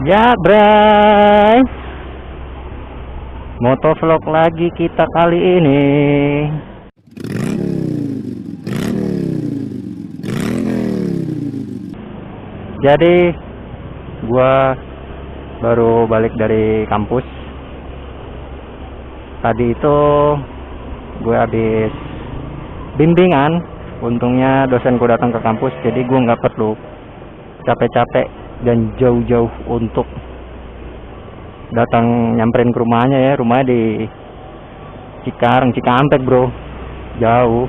Ya, Bray. Motovlog lagi kita kali ini. Jadi, gua baru balik dari kampus. Tadi itu gue habis bimbingan. Untungnya dosenku datang ke kampus, jadi gue nggak perlu capek-capek dan jauh-jauh untuk datang nyamperin ke rumahnya ya. Rumahnya di Cikarang, Cikampek bro, jauh.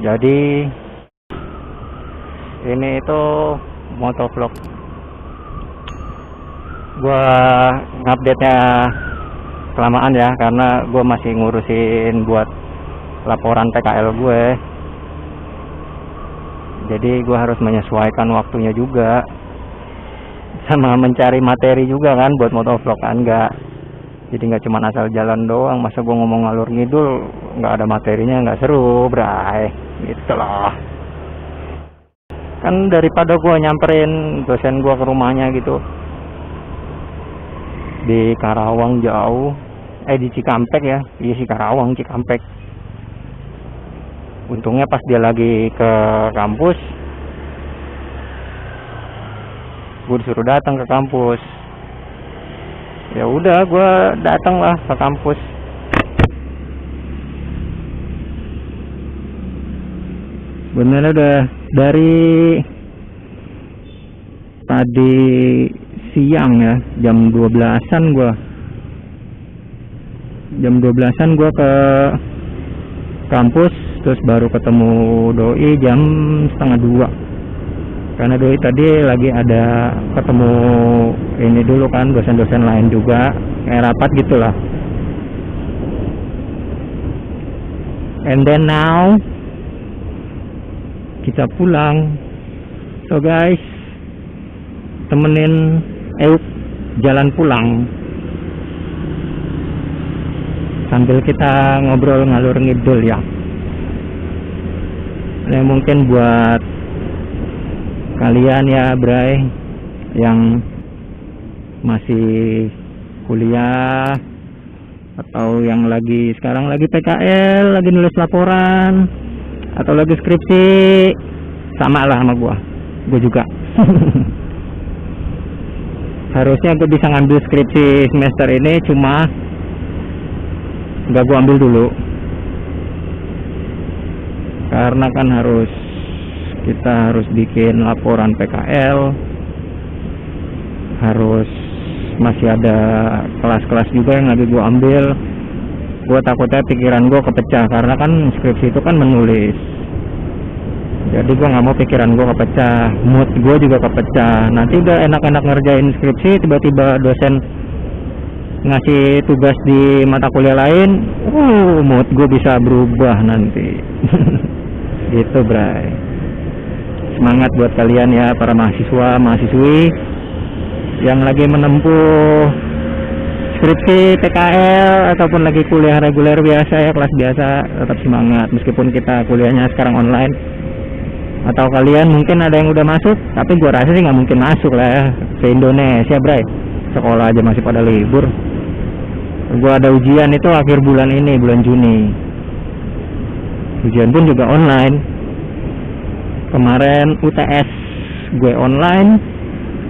Jadi ini itu motovlog. Gua ngupdate nya kelamaan ya, karena gue masih ngurusin buat laporan PKL gue. Jadi gue harus menyesuaikan waktunya juga, sama mencari materi juga kan buat motovlog kan. Jadi nggak cuma asal jalan doang. Masa gue ngomong ngalur ngidul nggak ada materinya, nggak seru bray, gitu loh. Kan daripada gue nyamperin dosen gue ke rumahnya gitu di Karawang jauh, di Cikampek ya. Iya sih, Karawang, Cikampek. Untungnya pas dia lagi ke kampus, gue disuruh datang ke kampus. Ya udah, gue datang lah ke kampus. Benernya udah dari tadi siang ya, jam 12-an gue ke kampus, terus baru ketemu doi jam setengah 2. Karena doi tadi lagi ada ketemu ini dulu kan, dosen-dosen lain juga, kayak rapat gitulah. And then now kita pulang. So guys, temenin Euk jalan pulang sambil kita ngobrol ngalur ngidul ya. Ini mungkin buat kalian ya bray, yang masih kuliah atau yang sekarang lagi PKL, lagi nulis laporan atau lagi skripsi, sama lah sama gua juga. Harusnya gue bisa ngambil skripsi semester ini, cuma nggak gue ambil dulu karena kan kita harus bikin laporan PKL, harus masih ada kelas-kelas juga yang lagi gue ambil. Gue takutnya pikiran gue kepecah, karena kan skripsi itu kan menulis. Jadi gue nggak mau pikiran gue kepecah, mood gue juga kepecah. Nanti udah enak-enak ngerjain skripsi, tiba-tiba dosen ngasih tugas di mata kuliah lain, mood gue bisa berubah nanti. Gitu bray. Semangat buat kalian ya, para mahasiswa, mahasiswi yang lagi menempuh skripsi, PKL, ataupun lagi kuliah reguler biasa ya, kelas biasa. Tetap semangat meskipun kita kuliahnya sekarang online. Atau kalian mungkin ada yang udah masuk, tapi gua rasa sih nggak mungkin masuk lah ya ke Indonesia bray. Sekolah aja masih pada libur. Gua ada ujian itu akhir bulan ini, bulan Juni. Ujian pun juga online. Kemarin UTS gue online,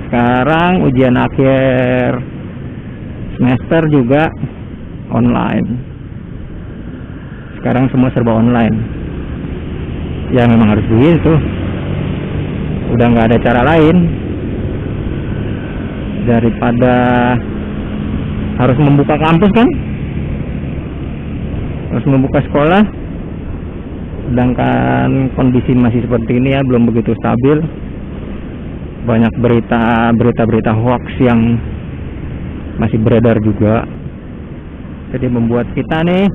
sekarang ujian akhir semester juga online. Sekarang semua serba online. Ya memang harus begitu, udah nggak ada cara lain daripada harus membuka kampus kan, harus membuka sekolah. Sedangkan kondisi masih seperti ini ya, belum begitu stabil. Banyak berita hoax yang masih beredar juga. Jadi membuat kita nih,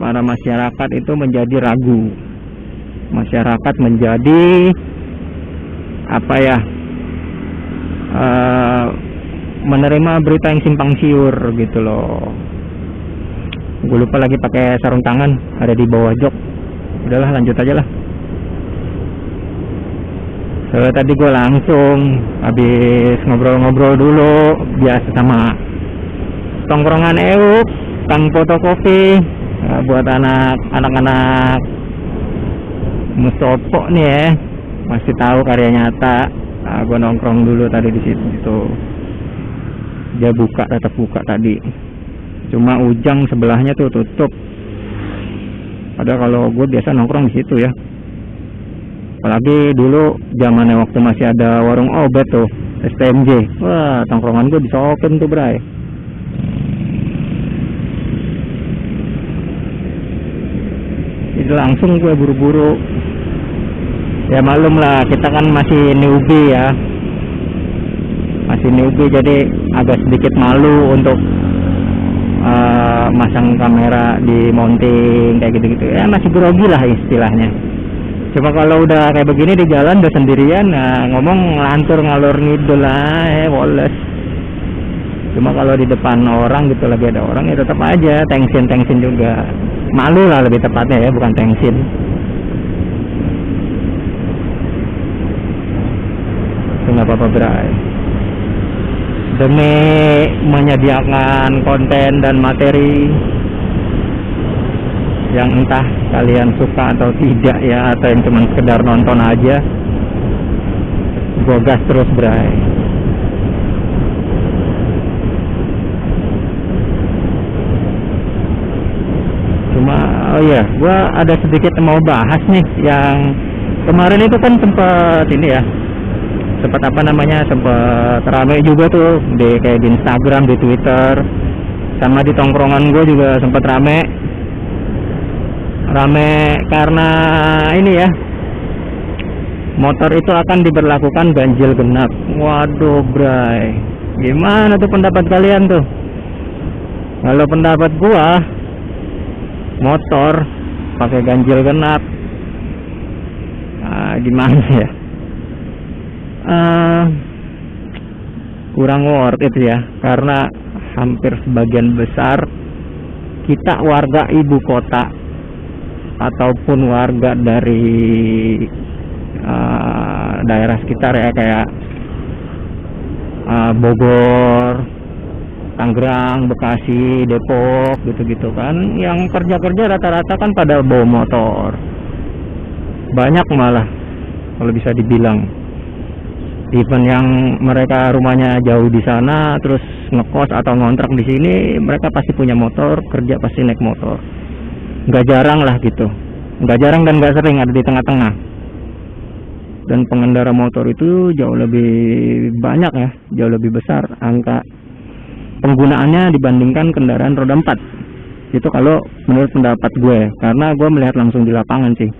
para masyarakat itu menjadi ragu. Masyarakat menjadi menerima berita yang simpang siur gitu loh. Gue lupa lagi pakai sarung tangan, ada di bawah jok. Udahlah, lanjut aja lah. Soalnya tadi gue langsung habis ngobrol-ngobrol dulu biasa sama tongkrongan Euk, Kang fotokopi. Buat anak-anak Mustopo nih ya, masih tahu karya nyata. Gue nongkrong dulu tadi di situ. Dia tetap buka tadi. Cuma Ujang sebelahnya tuh tutup. Padahal kalau gue biasa nongkrong di situ ya. Apalagi dulu zamannya waktu masih ada warung obat tuh, STMJ. Wah, tongkrongan gue disokin tuh, bray. Jadi langsung gue buru-buru. Ya malum lah, kita kan masih newbie ya. Masih newbie, jadi agak sedikit malu untuk masang kamera di mounting kayak gitu-gitu. Ya masih grogi lah istilahnya. Cuma kalau udah kayak begini di jalan udah sendirian, ngomong ngelantur ngalor ngidul lah, woles. Cuma kalau di depan orang gitu, lagi ada orang, ya tetap aja tensin juga. Malu lah lebih tepatnya ya, bukan tensin. Itu nggak apa-apa, bray. Demi menyediakan konten dan materi yang entah kalian suka atau tidak ya, atau yang cuma sekedar nonton aja, gue gas terus, bray. Cuma oh iya, gue ada sedikit mau bahas nih yang kemarin itu kan sempat ini ya, sempat apa namanya, sempat rame juga tuh di kayak di Instagram, di Twitter, sama di tongkrongan gue juga sempat rame karena ini ya, motor itu akan diberlakukan ganjil genap. Waduh, bray, gimana tuh pendapat kalian tuh? Kalau pendapat gua, motor pakai ganjil genap, gimana ya, kurang worth it ya, karena hampir sebagian besar kita warga ibu kota ataupun warga dari daerah sekitar ya, kayak Bogor, Tangerang, Bekasi, Depok gitu-gitu kan, yang kerja-kerja rata-rata kan pada bawa motor. Banyak malah kalau bisa dibilang, even yang mereka rumahnya jauh di sana terus ngekos atau ngontrak di sini, mereka pasti punya motor, kerja pasti naik motor. Nggak jarang lah gitu, nggak jarang dan nggak sering ada di tengah-tengah. Dan pengendara motor itu jauh lebih banyak ya, jauh lebih besar angka penggunaannya dibandingkan kendaraan roda 4. Itu kalau menurut pendapat gue, karena gue melihat langsung di lapangan sih,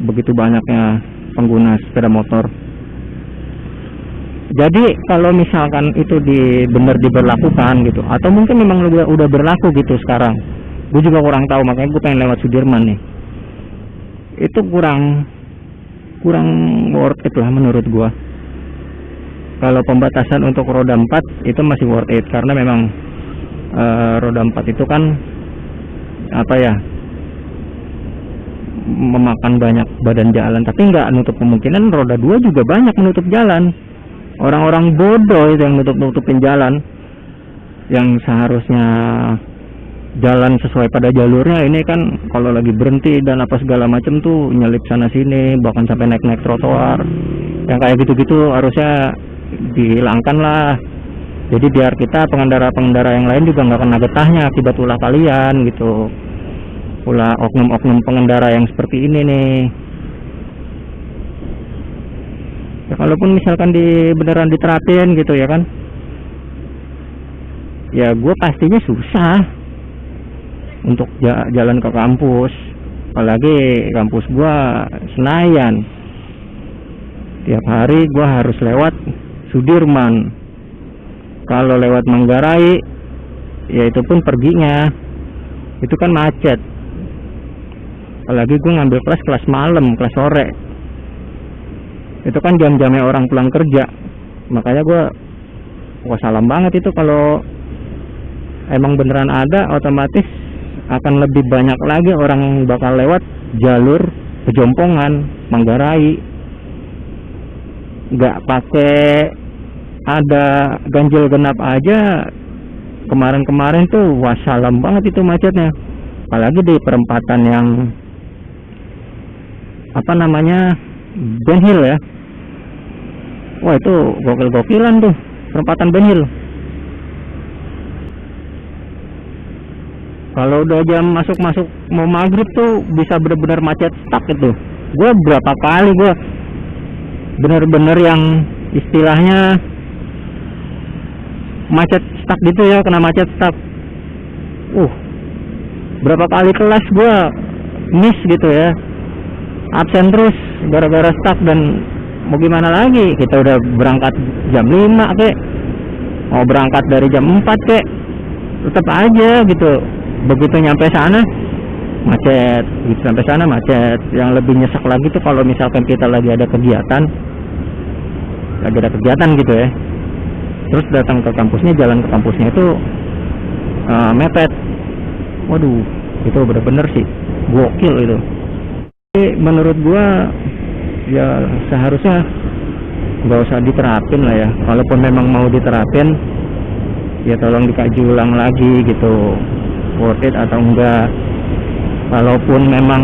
begitu banyaknya pengguna sepeda motor. Jadi kalau misalkan itu benar diberlakukan gitu, atau mungkin memang udah berlaku gitu sekarang, gue juga kurang tahu, makanya gue pengen lewat Sudirman nih. Itu kurang worth it lah menurut gue. Kalau pembatasan untuk roda 4 itu masih worth it, karena memang roda 4 itu kan apa ya, memakan banyak badan jalan, tapi nggak nutup kemungkinan roda 2 juga banyak menutup jalan. Orang-orang bodoh itu yang nutupin jalan, yang seharusnya jalan sesuai pada jalurnya. Ini kan kalau lagi berhenti dan apa segala macam tuh nyelip sana sini, bahkan sampai naik trotoar. Yang kayak gitu-gitu harusnya dihilangkan lah. Jadi biar kita pengendara-pengendara yang lain juga nggak kena getahnya akibat ulah kalian gitu, ulah oknum-oknum pengendara yang seperti ini nih. Ya kalaupun misalkan beneran diterapin gitu ya kan, ya gue pastinya susah untuk jalan ke kampus, apalagi kampus gue Senayan. Tiap hari gue harus lewat Sudirman. Kalau lewat Manggarai, ya itu pun perginya itu kan macet. Apalagi gue ngambil kelas malam, kelas sore, itu kan jam-jamnya orang pulang kerja. Makanya gue salam banget itu, kalau emang beneran ada, otomatis akan lebih banyak lagi orang bakal lewat jalur Pejompongan, Manggarai, nggak pakai ada ganjil genap aja kemarin-kemarin tuh wassalam banget itu macetnya, apalagi di perempatan yang apa namanya Ben Hill ya. Wah itu gokil-gokilan tuh perempatan Ben Hill. Kalau udah jam masuk mau maghrib tuh bisa bener-bener macet stuck itu. Gue berapa kali gue bener-bener yang istilahnya macet stuck gitu ya, kena macet stuck. Berapa kali kelas gue miss gitu ya, absen terus gara-gara stuck. Dan mau gimana lagi, kita udah berangkat jam 5 kek, mau berangkat dari jam 4 kek, tetap aja gitu. Begitu nyampe sana macet, begitu sampai sana macet. Yang lebih nyesek lagi tuh kalau misalkan kita lagi ada kegiatan gitu ya, terus datang ke kampusnya, jalan ke kampusnya itu mepet. Waduh, itu bener-bener sih gokil itu. Jadi menurut gua ya seharusnya nggak usah diterapin lah ya. Kalaupun memang mau diterapin ya tolong dikaji ulang lagi gitu, worth it atau enggak. Kalaupun memang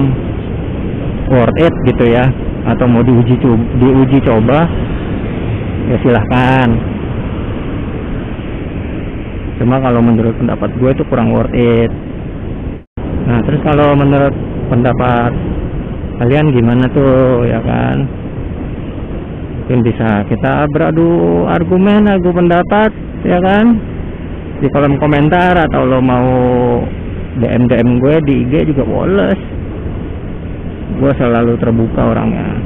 worth it gitu ya, atau mau diuji coba ya silahkan. Cuma kalau menurut pendapat gue itu kurang worth it. Nah terus kalau menurut pendapat kalian gimana tuh ya kan? Mungkin bisa kita beradu argumen, adu pendapat ya kan, di kolom komentar, atau lo mau DM gue di IG juga boleh. Gue selalu terbuka orangnya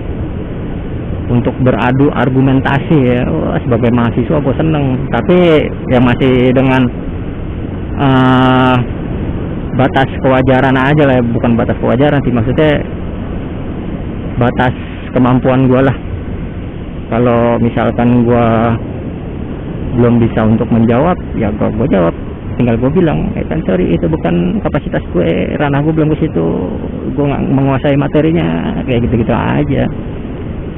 untuk beradu argumentasi ya. Sebagai mahasiswa gue seneng, tapi ya masih dengan batas kewajaran aja lah ya. Bukan batas kewajaran sih, maksudnya batas kemampuan gue lah. Kalau misalkan gue belum bisa untuk menjawab ya gue jawab, tinggal gue bilang kan sorry itu bukan kapasitas gue, ranah gue belum ke situ, gue nggak menguasai materinya, kayak gitu-gitu aja.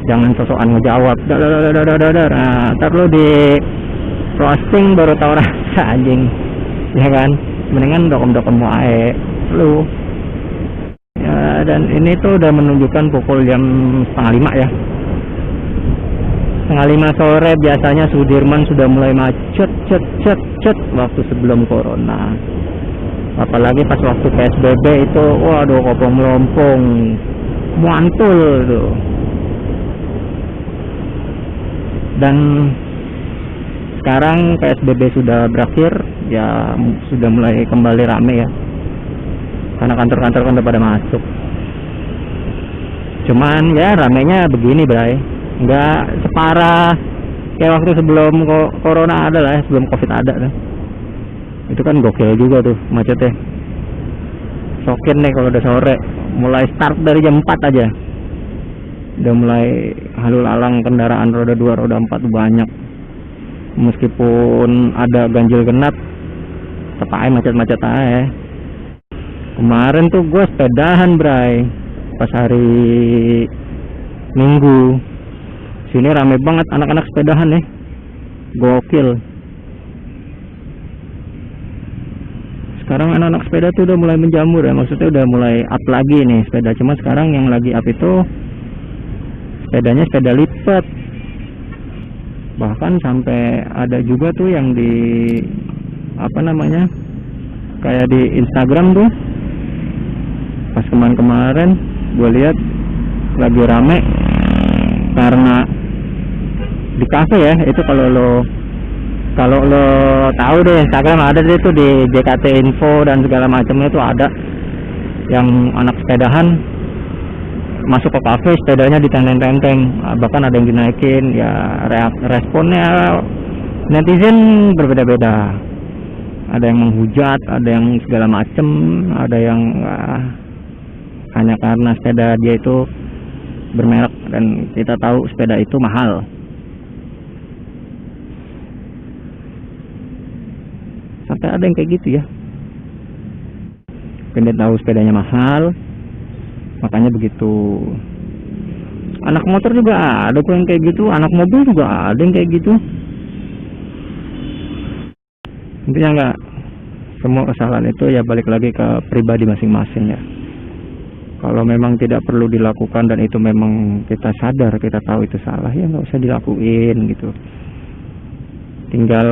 Jangan sosokan ngejawab nah, ntar lo di roasting baru tau rasa anjing ya kan. Mendingan dokem wae lu ya. Dan ini tuh udah menunjukkan pukul jam 4:30 ya, 4:30 sore. Biasanya Sudirman sudah mulai macet waktu sebelum corona, apalagi pas waktu PSBB itu waduh kopong melompong muantul tuh. Dan sekarang PSBB sudah berakhir ya, sudah mulai kembali rame ya, karena kantor-kantor kan udah pada masuk. Cuman ya ramenya begini bray, nggak separah kayak waktu sebelum corona ada lah ya, sebelum covid ada lah. Itu kan gokil juga tuh macetnya, sokin nih kalau udah sore, mulai start dari jam 4 aja udah mulai halul alang kendaraan roda 2 roda 4 tuh banyak. Meskipun ada ganjil genap tetap aja macet-macet aja. Kemarin tuh gue sepedahan bray pas hari Minggu, sini rame banget anak-anak sepedahan ya, gokil. Sekarang anak-anak sepeda tuh udah mulai menjamur ya, maksudnya udah mulai up lagi nih sepeda. Cuma sekarang yang lagi up itu sepedanya sepeda lipat. Bahkan sampai ada juga tuh yang di apa namanya, kayak di Instagram tuh pas kemarin gue lihat lagi rame karena di kafe ya. Itu kalau lo tahu deh Instagram ada deh tuh di JKT Info dan segala macamnya tuh ada yang anak sepedahan masuk ke kafe, sepedanya ditenteng-tenteng, bahkan ada yang dinaikin ya. Responnya netizen berbeda-beda, ada yang menghujat, ada yang segala macem, ada yang hanya karena sepeda dia itu bermerek dan kita tahu sepeda itu mahal. Sampai ada yang kayak gitu ya, kita tahu sepedanya mahal makanya begitu. Anak motor juga ada kok yang kayak gitu, anak mobil juga ada yang kayak gitu. Intinya enggak, semua kesalahan itu ya balik lagi ke pribadi masing-masing ya. Kalau memang tidak perlu dilakukan dan itu memang kita sadar, kita tahu itu salah, ya nggak usah dilakuin gitu. Tinggal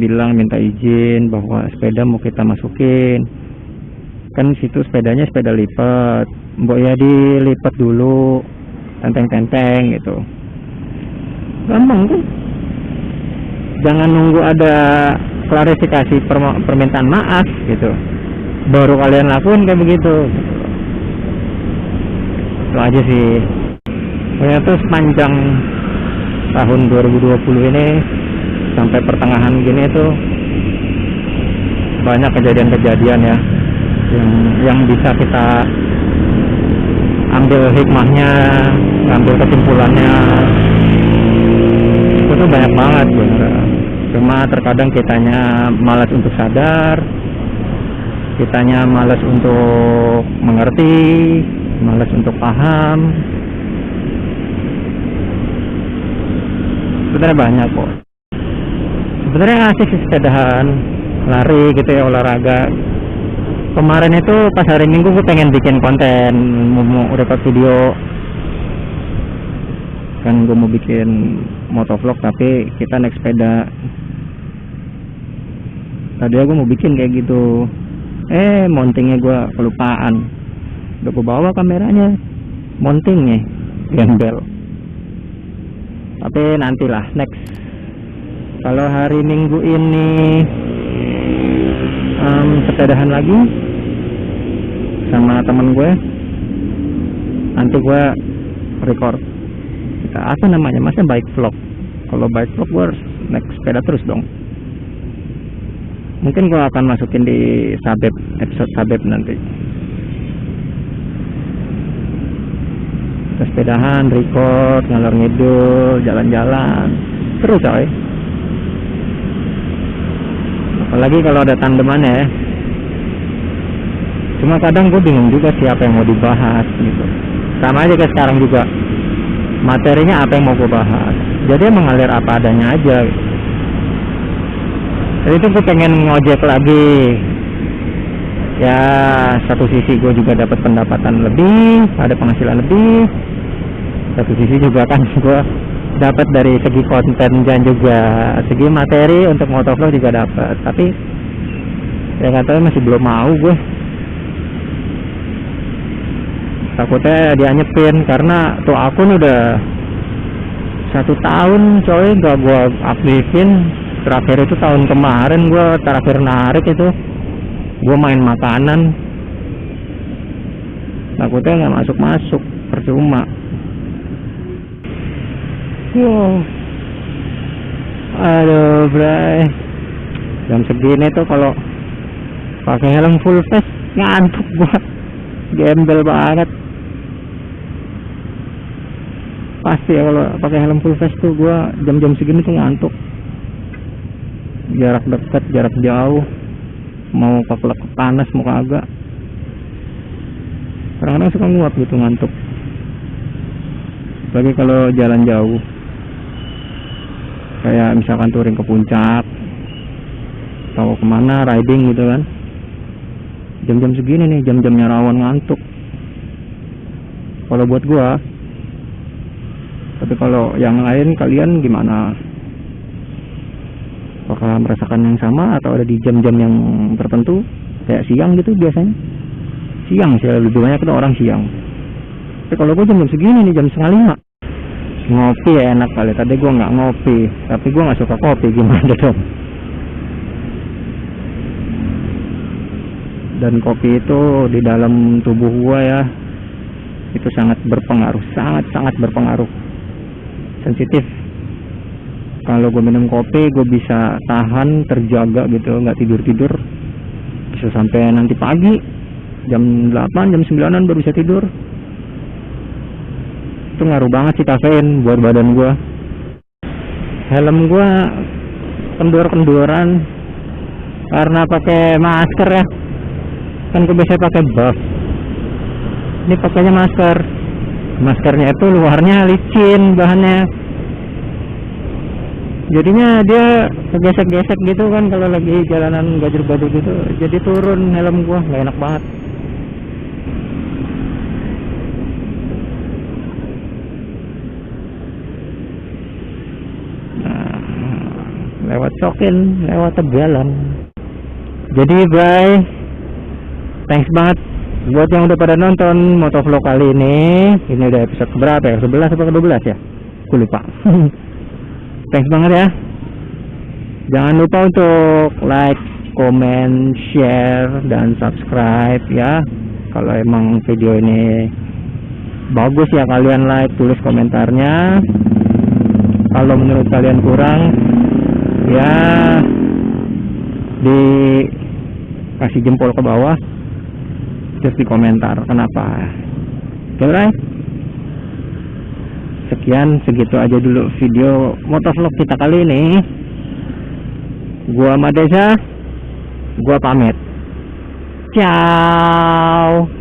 bilang minta izin bahwa sepeda mau kita masukin, kan situ sepedanya sepeda lipat, mbok ya dilipat dulu, tenteng-tenteng gitu, gampang kan. Jangan nunggu ada klarifikasi permintaan maaf gitu baru kalian lakuin kayak begitu. Itu aja sih. Ternyata sepanjang tahun 2020 ini sampai pertengahan gini tuh banyak kejadian-kejadian ya yang bisa kita ambil hikmahnya, ambil kesimpulannya. Itu tuh banyak banget bener. Cuma terkadang kitanya malas untuk sadar, kitanya malas untuk mengerti, malas untuk paham. Sebenarnya banyak kok. Sebenarnya asik sih sepedahan, lari gitu ya, olahraga. Kemarin itu pas hari Minggu gue pengen bikin konten, mau record video. Kan gue mau bikin motovlog tapi kita naik sepeda. Tadi gue mau bikin kayak gitu, mountingnya gue kelupaan. Udah gue bawa kameranya, mountingnya gembel. Tapi nantilah next. Kalau hari Minggu ini sepedahan lagi sama temen gue, nanti gue record. Apa namanya, masa bike vlog. Kalau bike vlog gue harus naik sepeda terus dong. Mungkin gue akan masukin di Sabep, episode Sabep nanti. Kita sepedahan, record, ngalor ngidul, jalan-jalan, seru coy. Apalagi kalau ada tandemannya ya. Cuma kadang gue bingung juga siapa yang mau dibahas gitu. Sama aja kayak sekarang juga, materinya apa yang mau gue bahas, jadi mengalir apa adanya aja. Jadi itu gue pengen ngojek lagi ya, satu sisi gue juga dapat pendapatan lebih, ada penghasilan lebih, satu sisi juga kan gue dapat dari segi konten dan juga segi materi untuk motovlog juga dapat. Tapi ya katanya masih belum mau gue, takutnya dia nyepin karena tuh akun udah 1 tahun coy gak gue aktifin. Terakhir itu tahun kemarin gue terakhir narik itu, gue main makanan, takutnya nggak masuk percuma. Wow, aduh bray, jam segini tuh kalau pakai helm full face ngantuk gue, gembel banget. Pasti ya kalau pakai helm full face tuh gue jam-jam segini tuh ngantuk. Jarak dekat, jarak jauh, mau kekelek panas mau kagak, kadang-kadang suka nguap gitu ngantuk. Lagi kalau jalan jauh, kayak misalkan touring ke puncak atau kemana riding gitu kan, jam-jam segini nih jam-jamnya rawan ngantuk kalau buat gua. Tapi kalau yang lain kalian gimana? Apakah merasakan yang sama atau ada di jam-jam yang tertentu kayak siang gitu? Biasanya siang sih lebih banyak itu orang siang. Tapi kalau gue jam-jam segini nih, jam 4:30 ngopi ya enak kali. Tadi gue nggak ngopi, tapi gue nggak suka kopi, gimana dong? Dan kopi itu di dalam tubuh gue ya, itu sangat berpengaruh, sangat berpengaruh, sensitif. Kalau gue minum kopi, gue bisa tahan, terjaga gitu, nggak tidur-tidur, bisa sampai nanti pagi, jam 8, jam 9 baru bisa tidur. Itu ngaruh banget sih kafein buat badan gue. Helm gue kendor-kendoran karena pakai masker ya, kan gue biasa pakai buff. Ini pakainya masker. Maskernya itu luarnya licin bahannya. Jadinya dia gesek-gesek gitu kan kalau lagi jalanan gajur-gajur gitu. Jadi turun helm gua, nggak enak banget. Lewat Cokin, lewat Tegalan. Jadi bye, thanks banget buat yang udah pada nonton motovlog kali ini. Ini udah episode berapa ya? 11 atau 12 ya? Aku lupa. Thanks banget ya. Jangan lupa untuk like, comment, share, dan subscribe ya. Kalau emang video ini bagus ya kalian like, tulis komentarnya. Kalau menurut kalian kurang ya dikasih jempol ke bawah, terus di komentar kenapa. Oke right? Sekian, segitu aja dulu video motovlog kita kali ini. Gua Madeza, gua pamit. Ciao.